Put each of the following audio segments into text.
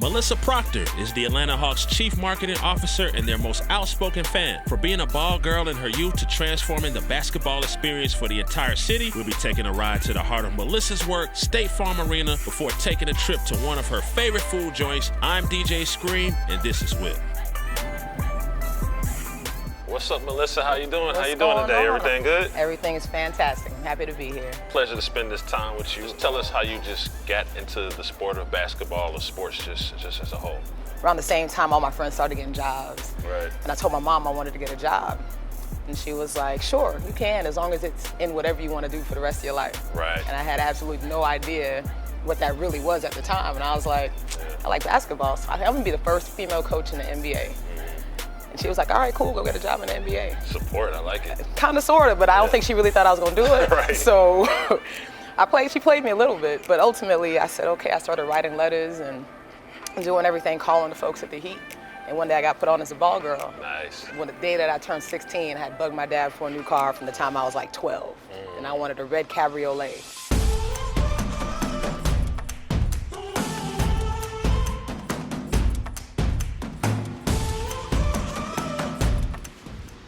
Melissa Proctor is the Atlanta Hawks Chief Marketing Officer and their most outspoken fan. For being a ball girl in her youth to transforming the basketball experience for the entire city, we'll be taking a ride to the heart of Melissa's work, State Farm Arena, before taking a trip to one of her favorite food joints. I'm DJ Scream, and this is Whip. What's up, Melissa? How you doing? How you doing today? Everything good? Everything is fantastic. I'm happy to be here. Pleasure to spend this time with you. Tell us how you just got into the sport of basketball or sports just as a whole. Around the same time, all my friends started getting jobs. Right. And I told my mom I wanted to get a job. And she was like, sure, you can, as long as it's in whatever you want to do for the rest of your life. Right. And I had absolutely no idea what that really was at the time. And I was like, I like basketball, so I'm going to be the first female coach in the NBA. And she was like, all right, cool, go get a job in the NBA. Support, I like it. Kind of, sort of, but I don't think she really thought I was going to do it. Right. So she played me a little bit, but ultimately I said, okay, I started writing letters and doing everything, calling the folks at the Heat. And one day I got put on as a ball girl. Nice. When the day that I turned 16, I had bugged my dad for a new car from the time I was like 12. And I wanted a red cabriolet.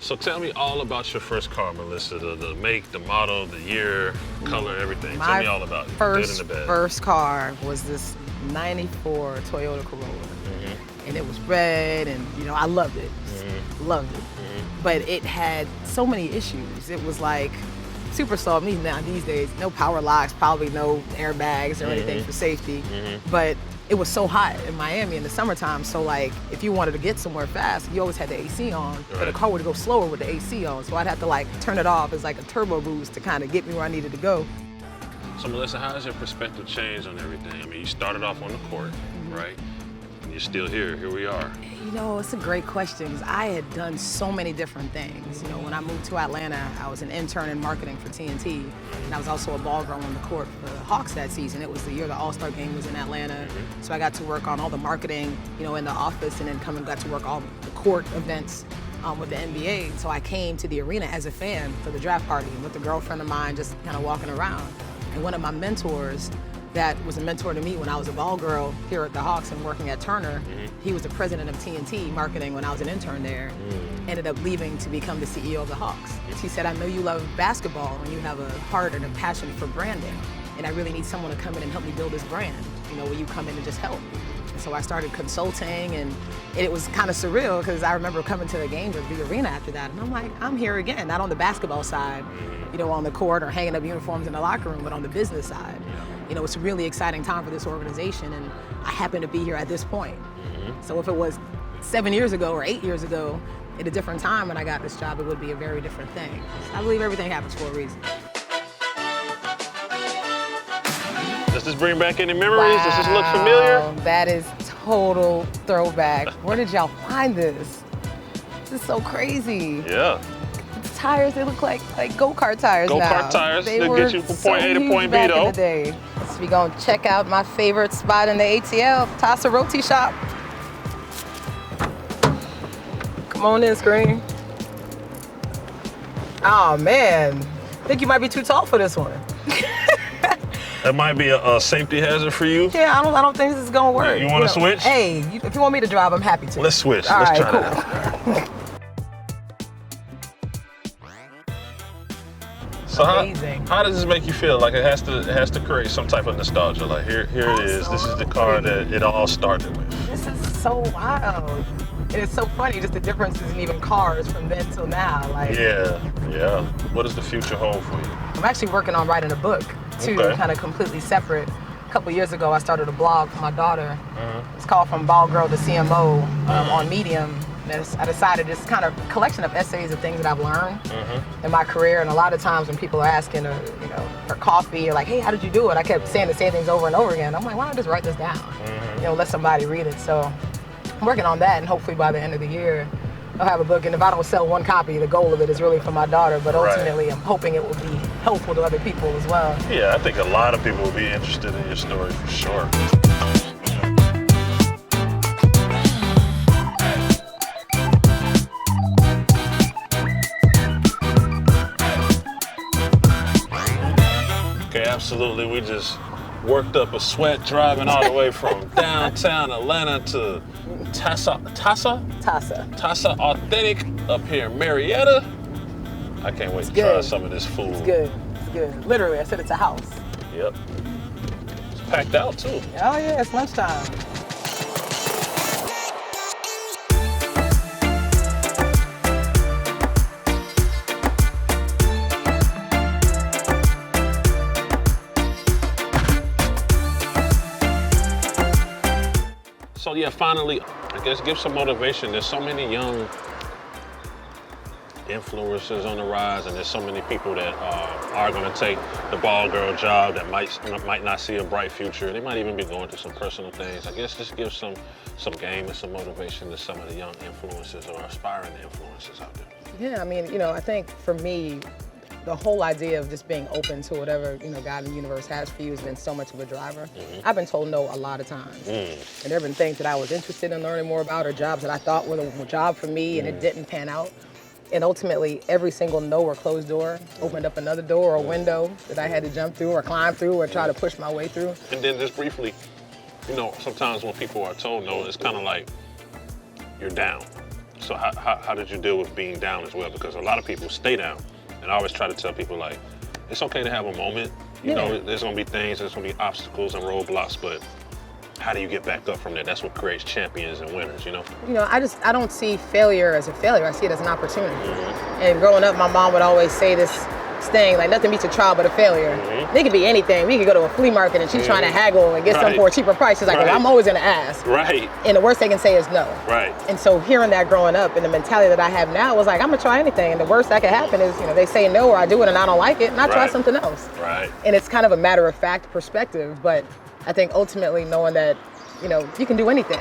So tell me all about your first car, Melissa. The make, the model, the year, color, everything. Tell me all about it. Good and the bad. First car was this 94 Toyota Corolla. And it was red, and I loved it. Loved it. But it had so many issues. It was like super slow. Now these days, no power locks, probably no airbags or anything for safety. But it was so hot in Miami in the summertime, so like if you wanted to get somewhere fast, you always had the AC on, but the car would go slower with the AC on, so I'd have to like turn it off as like a turbo boost to kind of get me where I needed to go. So Melissa, how has your perspective changed on everything? I mean, you started off on the court, right? And you're still here. Here we are. It's a great question because I had done so many different things. When I moved to Atlanta, I was an intern in marketing for TNT, and I was also a ball girl on the court for the Hawks that season. It was the year the All-Star game was in Atlanta, so I got to work on all the marketing, in the office, and then got to work all the court events with the NBA. So I came to the arena as a fan for the draft party with a girlfriend of mine, just kind of walking around. And one of my mentors that was a mentor to me when I was a ball girl here at the Hawks and working at Turner. He was the president of TNT marketing when I was an intern there. Ended up leaving to become the CEO of the Hawks. He said, I know you love basketball and you have a heart and a passion for branding, and I really need someone to come in and help me build this brand. Will you come in and just help? And so I started consulting, and it was kind of surreal because I remember coming to the games of the arena after that, and I'm like, I'm here again, not on the basketball side, on the court or hanging up uniforms in the locker room, but on the business side. It's a really exciting time for this organization, and I happen to be here at this point. So if it was 7 years ago or 8 years ago, at a different time when I got this job, it would be a very different thing. I believe everything happens for a reason. Does this bring back any memories? Does this look familiar? That is total throwback. Where did y'all find this? This is so crazy. Yeah. Tires, they look like go-kart tires now. Go-kart tires, they'll get you from point A to point B though. In the day. So we gonna check out my favorite spot in the ATL, Tassa Roti Shop. Come on in, Screen. Oh man, I think you might be too tall for this one. That might be a safety hazard for you. Yeah, I don't think this is gonna work. You want to switch? Hey, if you want me to drive, I'm happy to. Let's switch. All Let's right, try that out. So how does this make you feel? Like it has to create some type of nostalgia. Like here it is. This is the car that it all started with. This is so wild. And it's so funny, just the differences in even cars from then till now. Yeah. What does the future hold for you? I'm actually working on writing a book too, kind of completely separate. A couple years ago, I started a blog for my daughter. It's called From Ball Girl to CMO on Medium. I decided it's kind of a collection of essays of things that I've learned in my career. And a lot of times when people are asking, for coffee, or like, hey, how did you do it? I kept saying the same things over and over again. I'm like, why don't I just write this down? Let somebody read it. So I'm working on that, and hopefully by the end of the year, I'll have a book. And if I don't sell one copy, the goal of it is really for my daughter. But ultimately, I'm hoping it will be helpful to other people as well. Yeah, I think a lot of people will be interested in your story for sure. Okay, absolutely. We just worked up a sweat driving all the way from downtown Atlanta to Tassa Authentic up here in Marietta. I can't wait to try some of this food. It's good. It's good. Literally, I said it's a house. Yep. It's packed out too. Oh yeah, it's lunchtime. So yeah, finally, I guess give some motivation. There's so many young influencers on the rise, and there's so many people that are going to take the ball girl job that might not see a bright future. They might even be going through some personal things. I guess just give some game and some motivation to some of the young influencers or aspiring influencers out there. Yeah, I mean, I think for me, the whole idea of just being open to whatever, God in the universe has for you has been so much of a driver. Mm-hmm. I've been told no a lot of times. And there have been things that I was interested in learning more about, or jobs that I thought were the job for me, and it didn't pan out. And ultimately, every single no or closed door opened up another door or window that I had to jump through or climb through or try to push my way through. And then just briefly, sometimes when people are told no, it's kind of like you're down. So how did you deal with being down as well? Because a lot of people stay down. And I always try to tell people, like, it's okay to have a moment. You know, there's gonna be things, there's gonna be obstacles and roadblocks, but how do you get back up from there? That's what creates champions and winners, I don't see failure as a failure. I see it as an opportunity. And growing up, my mom would always say this thing, like, nothing beats a trial but a failure. It could be anything. We could go to a flea market and she's trying to haggle and get something for a cheaper price. She's like, well, I'm always gonna ask. Right. And the worst they can say is no. Right. And so hearing that growing up and the mentality that I have now was like, I'm gonna try anything. And the worst that could happen is, they say no or I do it and I don't like it and I try something else. Right. And it's kind of a matter of fact perspective, but I think ultimately knowing that, you can do anything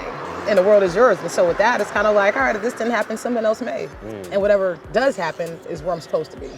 and the world is yours. And so with that, it's kind of like, all right, if this didn't happen, something else may. And whatever does happen is where I'm supposed to be.